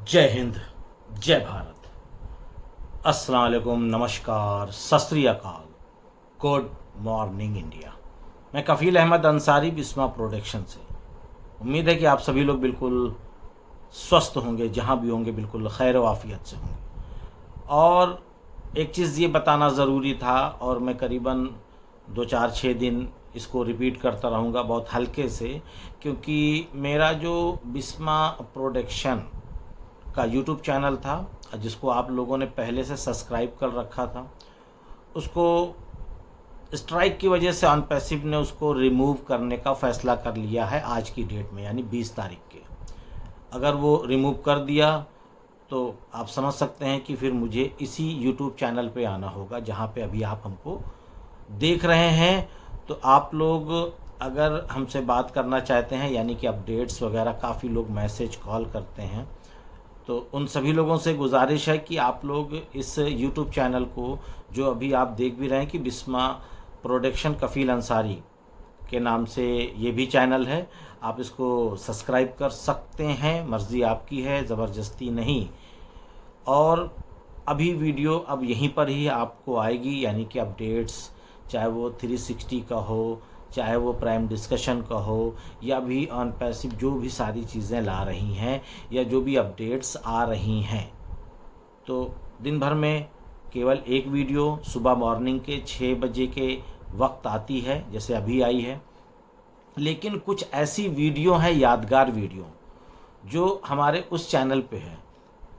जय हिंद, जय भारत, अस्सलाम वालेकुम, नमस्कार, सत श्री अकाल, गुड मॉर्निंग इंडिया। मैं कफ़ील अहमद अंसारी, बिस्मा प्रोडक्शन से। उम्मीद है कि आप सभी लोग बिल्कुल स्वस्थ होंगे, जहाँ भी होंगे बिल्कुल खैर वाफियत से होंगे। और एक चीज़ ये बताना ज़रूरी था, और मैं करीबन 2 4 6 दिन इसको रिपीट करता रहूँगा बहुत हल्के से, क्योंकि मेरा जो बिस्मा प्रोडक्शन का यूट्यूब चैनल था, जिसको आप लोगों ने पहले से सब्सक्राइब कर रखा था, उसको स्ट्राइक की वजह से अनपैसिव ने उसको रिमूव करने का फ़ैसला कर लिया है आज की डेट में, यानी 20 तारीख के। अगर वो रिमूव कर दिया तो आप समझ सकते हैं कि फिर मुझे इसी यूट्यूब चैनल पे आना होगा जहाँ पे अभी आप हमको देख रहे हैं। तो आप लोग अगर हमसे बात करना चाहते हैं, यानी कि अपडेट्स वगैरह, काफ़ी लोग मैसेज कॉल करते हैं, तो उन सभी लोगों से गुजारिश है कि आप लोग इस यूट्यूब चैनल को, जो अभी आप देख भी रहे हैं कि बिस्मा प्रोडक्शन कफ़ील अंसारी के नाम से ये भी चैनल है, आप इसको सब्सक्राइब कर सकते हैं, मर्ज़ी आपकी है, ज़बरदस्ती नहीं। और अभी वीडियो अब यहीं पर ही आपको आएगी, यानी कि अपडेट्स, चाहे वो 360 का हो, चाहे वो प्राइम डिस्कशन का हो, या भी ऑन पैसिव जो भी सारी चीज़ें ला रही हैं, या जो भी अपडेट्स आ रही हैं, तो दिन भर में केवल एक वीडियो सुबह मॉर्निंग के 6 बजे के वक्त आती है, जैसे अभी आई है। लेकिन कुछ ऐसी वीडियो हैं, यादगार वीडियो, जो हमारे उस चैनल पे है,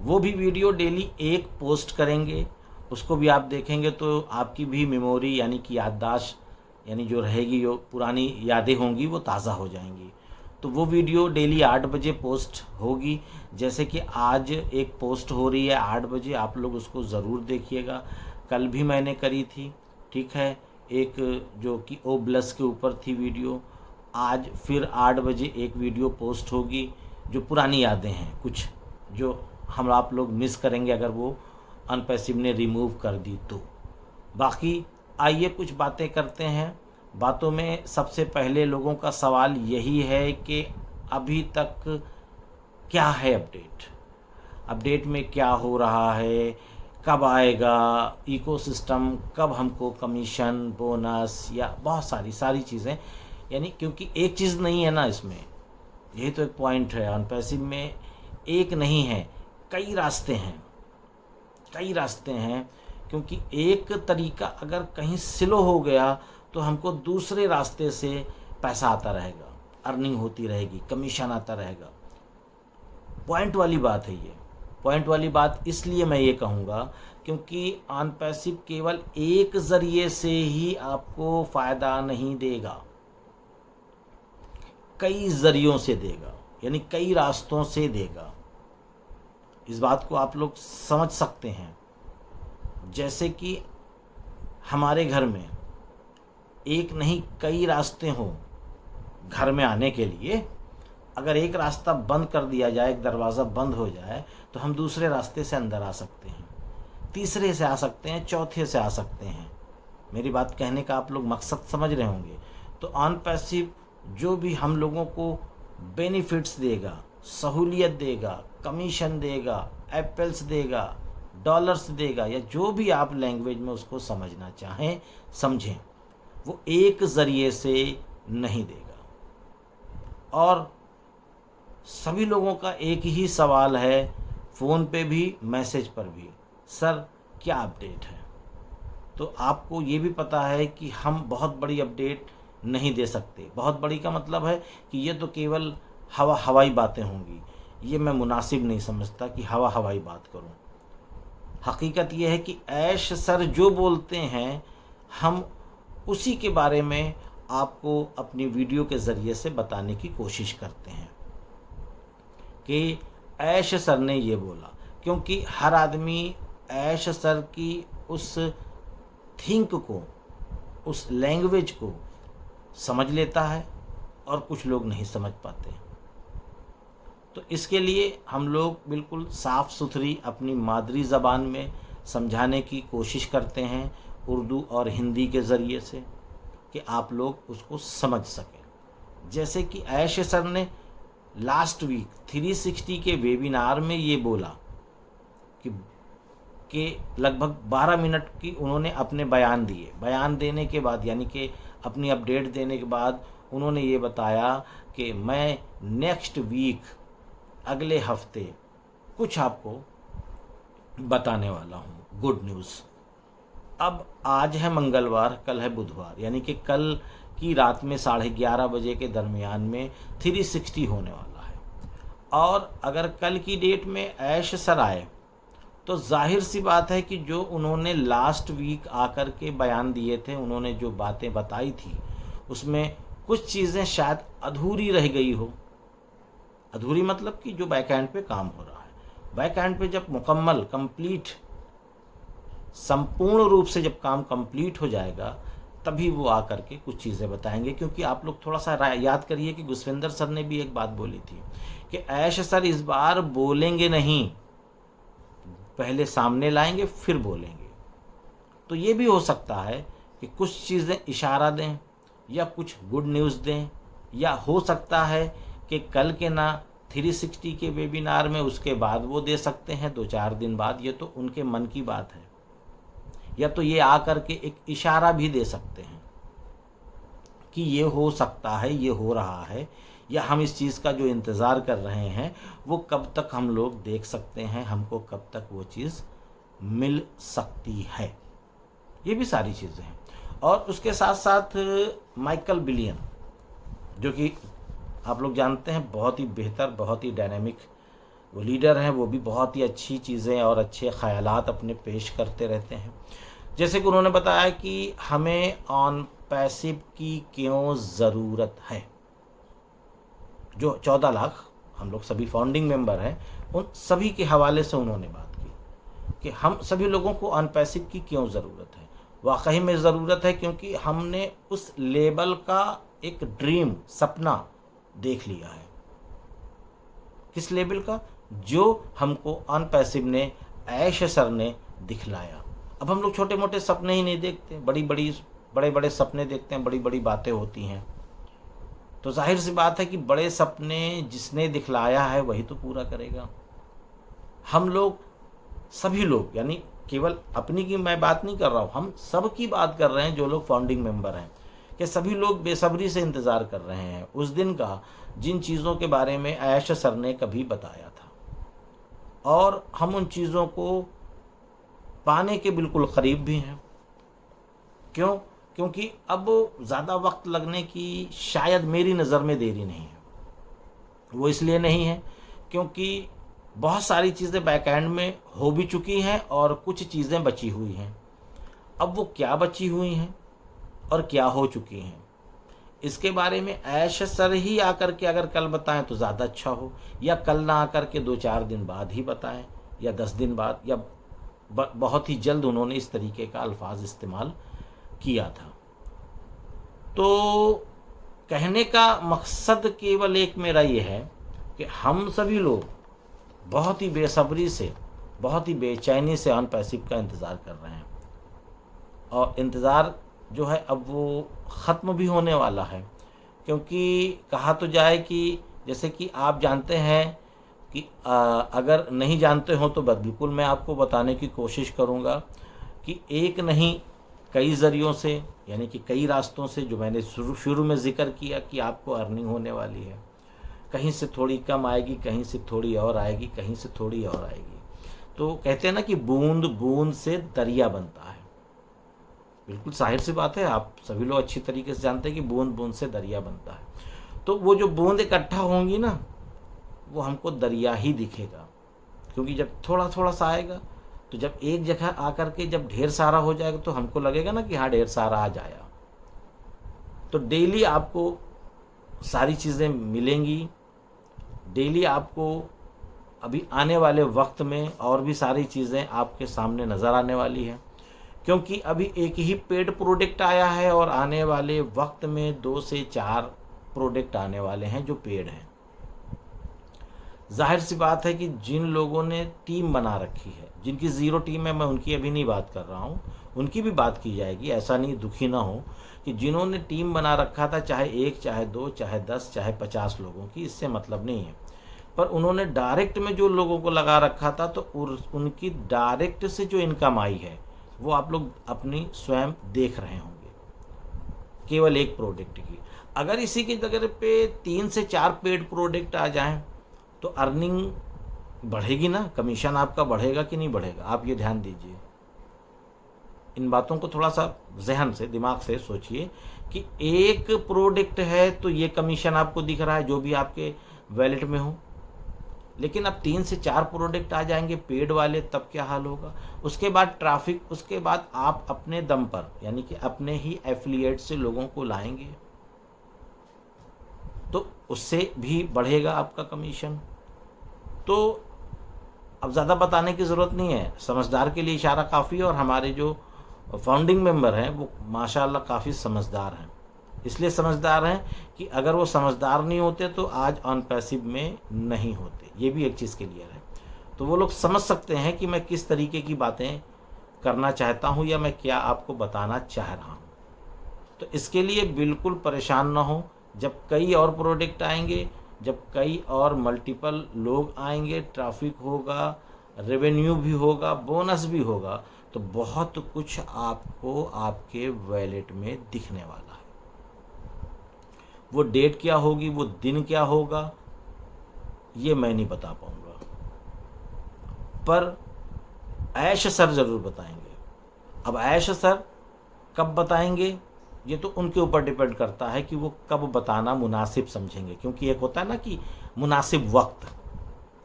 वो भी वीडियो डेली एक पोस्ट करेंगे। उसको भी आप देखेंगे तो आपकी भी मेमोरी, यानी कि याददाश्त, यानी जो रहेगी, जो पुरानी यादें होंगी वो ताज़ा हो जाएंगी। तो वो वीडियो डेली 8 बजे पोस्ट होगी। जैसे कि आज एक पोस्ट हो रही है 8 बजे, आप लोग उसको ज़रूर देखिएगा। कल भी मैंने करी थी, ठीक है, एक जो कि ओ प्लस के ऊपर थी वीडियो। आज फिर 8 बजे एक वीडियो पोस्ट होगी, जो पुरानी यादें हैं कुछ, जो हम आप लोग मिस करेंगे अगर वो अनपैसिव ने रिमूव कर दी तो। बाकी आइए कुछ बातें करते हैं। बातों में सबसे पहले लोगों का सवाल यही है कि अभी तक क्या है अपडेट, अपडेट में क्या हो रहा है, कब आएगा इकोसिस्टम, कब हमको कमीशन, बोनस, या बहुत सारी चीज़ें, यानी क्योंकि एक चीज़ नहीं है ना इसमें, यही तो एक पॉइंट है। अनपैसिव में एक नहीं है, कई रास्ते हैं, कई रास्ते हैं। क्योंकि एक तरीका अगर कहीं स्लो हो गया तो हमको दूसरे रास्ते से पैसा आता रहेगा, अर्निंग होती रहेगी, कमीशन आता रहेगा। पॉइंट वाली बात है ये, पॉइंट वाली बात इसलिए मैं ये कहूँगा क्योंकि अनपैसिव केवल एक ज़रिए से ही आपको फ़ायदा नहीं देगा, कई ज़रियों से देगा, यानी कई रास्तों से देगा। इस बात को आप लोग समझ सकते हैं। जैसे कि हमारे घर में एक नहीं कई रास्ते हों घर में आने के लिए, अगर एक रास्ता बंद कर दिया जाए, एक दरवाज़ा बंद हो जाए, तो हम दूसरे रास्ते से अंदर आ सकते हैं, तीसरे से आ सकते हैं, चौथे से आ सकते हैं। मेरी बात कहने का आप लोग मकसद समझ रहे होंगे। तो ऑन पैसिव जो भी हम लोगों को बेनिफिट्स देगा, सहूलियत देगा, कमीशन देगा, एप्पल्स देगा, डॉलर्स देगा, या जो भी आप लैंग्वेज में उसको समझना चाहें समझें, वो एक ज़रिए से नहीं देगा। और सभी लोगों का एक ही सवाल है, फ़ोन पे भी, मैसेज पर भी, सर क्या अपडेट है। तो आपको ये भी पता है कि हम बहुत बड़ी अपडेट नहीं दे सकते। बहुत बड़ी का मतलब है कि ये तो केवल हवाई बातें होंगी, ये मैं मुनासिब नहीं समझता कि हवाई बात करूं। हकीकत ये है कि ऐश सर जो बोलते हैं, हम उसी के बारे में आपको अपनी वीडियो के ज़रिए से बताने की कोशिश करते हैं कि ऐश सर ने ये बोला। क्योंकि हर आदमी ऐश सर की उस थिंक को, उस लैंग्वेज को समझ लेता है, और कुछ लोग नहीं समझ पाते। तो इसके लिए हम लोग बिल्कुल साफ़ सुथरी अपनी मादरी ज़बान में समझाने की कोशिश करते हैं, उर्दू और हिंदी के ज़रिए से, कि आप लोग उसको समझ सकें। जैसे कि ऐश सर ने लास्ट वीक 360 के वेबिनार में ये बोला कि लगभग 12 मिनट की उन्होंने अपने बयान दिए। बयान देने के बाद यानी कि अपनी अपडेट देने के बाद उन्होंने ये बताया कि मैं नेक्स्ट वीक अगले हफ्ते कुछ आपको बताने वाला हूँ, गुड न्यूज़। अब आज है मंगलवार, कल है बुधवार, यानी कि कल की रात में 11:30 बजे के दरमियान में 360 होने वाला है। और अगर कल की डेट में ऐश सर आए तो जाहिर सी बात है कि जो उन्होंने लास्ट वीक आकर के बयान दिए थे, उन्होंने जो बातें बताई थी उसमें कुछ चीज़ें शायद अधूरी रह गई हो। अधूरी मतलब कि जो बैकएंड पे काम हो रहा है, बैकएंड पे जब मुकम्मल कंप्लीट संपूर्ण रूप से जब काम कंप्लीट हो जाएगा तभी वो आकर के कुछ चीज़ें बताएंगे। क्योंकि आप लोग थोड़ा सा याद करिए कि गुसविंदर सर ने भी एक बात बोली थी कि ऐश सर इस बार बोलेंगे नहीं, पहले सामने लाएंगे फिर बोलेंगे। तो ये भी हो सकता है कि कुछ चीज़ें इशारा दें या कुछ गुड न्यूज़ दें, या हो सकता है कि कल के ना 360 के वेबिनार में उसके बाद वो दे सकते हैं 2-4 दिन बाद। ये तो उनके मन की बात है, या तो ये आकर के एक इशारा भी दे सकते हैं कि ये हो सकता है, ये हो रहा है, या हम इस चीज़ का जो इंतज़ार कर रहे हैं वो कब तक हम लोग देख सकते हैं, हमको कब तक वो चीज़ मिल सकती है। ये भी सारी चीज़ें हैं। और उसके साथ साथ माइकल बिलियन, जो कि आप लोग जानते हैं बहुत ही बेहतर, बहुत ही डायनेमिक वो लीडर हैं, वो भी बहुत ही अच्छी चीज़ें और अच्छे ख़यालात अपने पेश करते रहते हैं। जैसे कि उन्होंने बताया कि हमें ऑन पैसिव की क्यों ज़रूरत है। जो 14 लाख हम लोग सभी फाउंडिंग मेंबर हैं, उन सभी के हवाले से उन्होंने बात की कि हम सभी लोगों को ऑन पैसिव की क्यों ज़रूरत है। वाकई में ज़रूरत है, क्योंकि हमने उस लेवल का एक ड्रीम, सपना देख लिया है। किस लेवल का? जो हमको ऑन पैसिव ने, ऐश सर ने दिखलाया। अब हम लोग छोटे मोटे सपने ही नहीं देखते, बड़े बड़े सपने देखते हैं, बड़ी बड़ी बातें होती हैं। तो जाहिर सी बात है कि बड़े सपने जिसने दिखलाया है वही तो पूरा करेगा। हम लोग सभी लोग, यानी केवल अपनी की मैं बात नहीं कर रहा हूँ, हम सब की बात कर रहे हैं जो लोग फाउंडिंग मेंबर हैं, कि सभी लोग बेसब्री से इंतज़ार कर रहे हैं उस दिन का जिन चीज़ों के बारे में ऐश सर ने कभी बताया था। और हम उन चीज़ों को पाने के बिल्कुल करीब भी हैं। क्यों? क्योंकि अब ज़्यादा वक्त लगने की शायद मेरी नज़र में देरी नहीं है। वो इसलिए नहीं है क्योंकि बहुत सारी चीज़ें बैकएंड में हो भी चुकी हैं और कुछ चीज़ें बची हुई हैं। अब वो क्या बची हुई हैं और क्या हो चुकी हैं, इसके बारे में ऐश सर ही आकर के अगर कल बताएं तो ज़्यादा अच्छा हो, या कल ना आकर के 2-4 दिन बाद ही बताएं, या 10 दिन बाद, या बहुत ही जल्द। उन्होंने इस तरीके का अल्फाज इस्तेमाल किया था। तो कहने का मकसद केवल एक मेरा ये है कि हम सभी लोग बहुत ही बेसब्री से, बहुत ही बेचैनी से ऑन पैसिव का इंतज़ार कर रहे हैं। और इंतज़ार जो है अब वो ख़त्म भी होने वाला है, क्योंकि कहा तो जाए कि जैसे कि आप जानते हैं कि अगर नहीं जानते हो तो बिल्कुल मैं आपको बताने की कोशिश करूँगा कि एक नहीं कई ज़रियों से, यानी कि कई रास्तों से, जो मैंने शुरू में ज़िक्र किया कि आपको अर्निंग होने वाली है। कहीं से थोड़ी कम आएगी, कहीं से थोड़ी और आएगी, कहीं से थोड़ी और आएगी। तो कहते हैं ना कि बूंद बूंद से दरिया बनता है। बिल्कुल जाहिर सी बात है, आप सभी लोग अच्छी तरीके से जानते हैं कि बूंद बूंद से दरिया बनता है। तो वो जो बूंद इकट्ठा होंगी ना, वो हमको दरिया ही दिखेगा। क्योंकि जब थोड़ा थोड़ा सा आएगा, तो जब एक जगह आकर के जब ढेर सारा हो जाएगा तो हमको लगेगा ना कि हाँ ढेर सारा आ जाया। तो डेली आपको सारी चीज़ें मिलेंगी, डेली आपको अभी आने वाले वक्त में और भी सारी चीज़ें आपके सामने नज़र आने वाली है। क्योंकि अभी एक ही पेड प्रोडक्ट आया है और आने वाले वक्त में 2 से 4 प्रोडक्ट आने वाले हैं जो पेड हैं। जाहिर सी बात है कि जिन लोगों ने टीम बना रखी है, जिनकी ज़ीरो टीम है, मैं उनकी अभी नहीं बात कर रहा हूँ, उनकी भी बात की जाएगी। ऐसा नहीं, दुखी ना हो कि जिन्होंने टीम बना रखा था, चाहे 1, चाहे 2, चाहे 10, चाहे 50 लोगों की, इससे मतलब नहीं है, पर उन्होंने डायरेक्ट में जो लोगों को लगा रखा था, तो उनकी डायरेक्ट से जो इनकम आई है वो आप लोग अपनी स्वयं देख रहे होंगे, केवल एक प्रोडक्ट की। अगर इसी की जगह पे 3 से 4 पेड प्रोडक्ट आ जाएं तो अर्निंग बढ़ेगी ना, कमीशन आपका बढ़ेगा कि नहीं बढ़ेगा, आप ये ध्यान दीजिए। इन बातों को थोड़ा सा जहन से, दिमाग से सोचिए कि एक प्रोडक्ट है तो ये कमीशन आपको दिख रहा है जो भी आपके वैलेट में हो, लेकिन अब 3 से 4 प्रोडक्ट आ जाएंगे पेड वाले, तब क्या हाल होगा। उसके बाद ट्रैफिक, उसके बाद आप अपने दम पर यानी कि अपने ही एफिलिएट से लोगों को लाएंगे तो उससे भी बढ़ेगा आपका कमीशन। तो अब ज़्यादा बताने की ज़रूरत नहीं है, समझदार के लिए इशारा काफ़ी है। और हमारे जो फाउंडिंग मेंबर हैं वो माशाल्लाह काफ़ी समझदार हैं। इसलिए समझदार हैं कि अगर वो समझदार नहीं होते तो आज ऑन पैसिव में नहीं होते, ये भी एक चीज़ क्लियर है। तो वो लोग समझ सकते हैं कि मैं किस तरीके की बातें करना चाहता हूँ या मैं क्या आपको बताना चाह रहा हूँ। तो इसके लिए बिल्कुल परेशान ना हो। जब कई और प्रोडक्ट आएंगे, जब कई और मल्टीपल लोग आएंगे, ट्रैफिक होगा, रेवेन्यू भी होगा, बोनस भी होगा, तो बहुत कुछ आपको आपके वैलेट में दिखने वाला है। वो डेट क्या होगी, वो दिन क्या होगा, ये मैं नहीं बता पाऊंगा, पर ऐश सर ज़रूर बताएंगे। अब ऐश सर कब बताएंगे ये तो उनके ऊपर डिपेंड करता है कि वो कब बताना मुनासिब समझेंगे, क्योंकि एक होता है ना कि मुनासिब वक्त,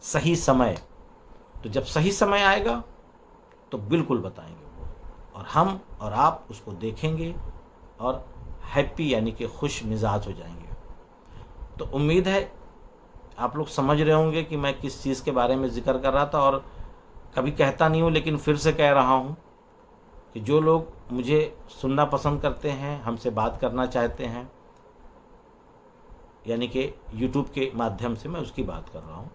सही समय। तो जब सही समय आएगा तो बिल्कुल बताएंगे वो, और हम और आप उसको देखेंगे और हैप्पी यानी कि खुश मिजाज हो जाएंगे। तो उम्मीद है आप लोग समझ रहे होंगे कि मैं किस चीज़ के बारे में ज़िक्र कर रहा था। और कभी कहता नहीं हूँ, लेकिन फिर से कह रहा हूँ कि जो लोग मुझे सुनना पसंद करते हैं, हमसे बात करना चाहते हैं, यानी कि यूट्यूब के माध्यम से मैं उसकी बात कर रहा हूँ।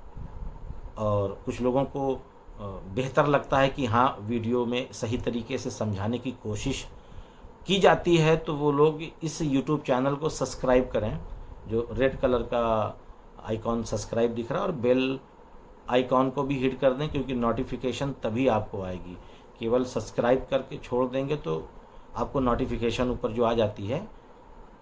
और कुछ लोगों को बेहतर लगता है कि हाँ, वीडियो में सही तरीके से समझाने की कोशिश की जाती है, तो वो लोग इस यूट्यूब चैनल को सब्सक्राइब करें। जो रेड कलर का आइकॉन सब्सक्राइब दिख रहा है, और बेल आइकॉन को भी हिट कर दें, क्योंकि नोटिफिकेशन तभी आपको आएगी। केवल सब्सक्राइब करके छोड़ देंगे तो आपको नोटिफिकेशन ऊपर जो आ जाती है,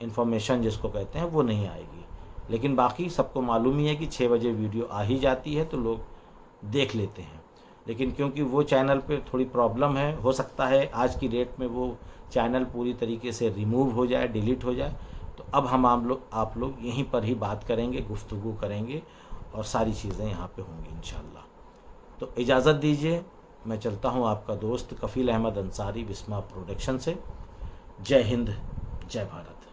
इन्फॉर्मेशन जिसको कहते हैं, वो नहीं आएगी। लेकिन बाकी सबको मालूम ही है कि 6 बजे वीडियो आ ही जाती है तो लोग देख लेते हैं। लेकिन क्योंकि वो चैनल पे थोड़ी प्रॉब्लम है, हो सकता है आज की डेट में वो चैनल पूरी तरीके से रिमूव हो जाए, डिलीट हो जाए। तो अब हम आप लोग यहीं पर ही बात करेंगे, गुफ्तगू करेंगे, और सारी चीज़ें यहाँ पे होंगी इंशाल्लाह। तो इजाज़त दीजिए, मैं चलता हूँ। आपका दोस्त कफ़ील अहमद अंसारी, बिस्मा प्रोडक्शन से। जय हिंद, जय भारत।